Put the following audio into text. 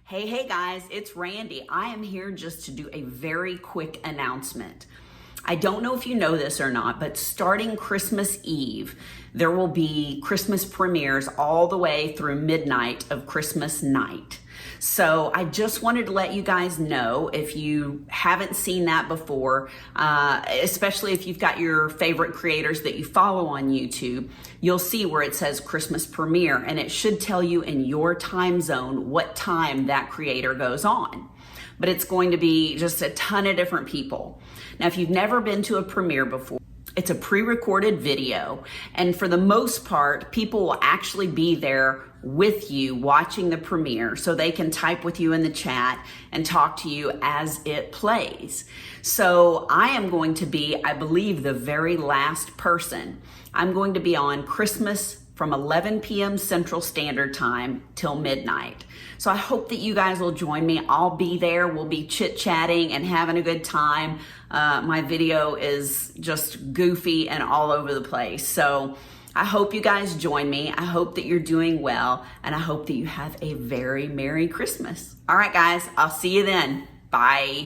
Hey guys, it's Randy. I am here just to do a very quick announcement. I don't know if you know this or not, but starting Christmas Eve, there will be Christmas premieres all the way through midnight of Christmas night. So I just wanted to let you guys know, if you haven't seen that before, especially if you've got your favorite creators that you follow on YouTube, you'll see where it says Christmas premiere, and it should tell you in your time zone what time that creator goes on. But it's going to be just a ton of different people. Now, if you've never been to a premiere before, it's a pre-recorded video, and for the most part, people will actually be there with you watching the premiere, so they can type with you in the chat and talk to you as it plays. So I am going to be, I believe, the very last person. I'm going to be on Christmas from 11 p.m. Central Standard Time till midnight. So I hope that you guys will join me. I'll be there. We'll be chit-chatting and having a good time. My video is just goofy and all over the place. So I hope you guys join me. I hope that you're doing well, and I hope that you have a very Merry Christmas. All right, guys, I'll see you then. Bye.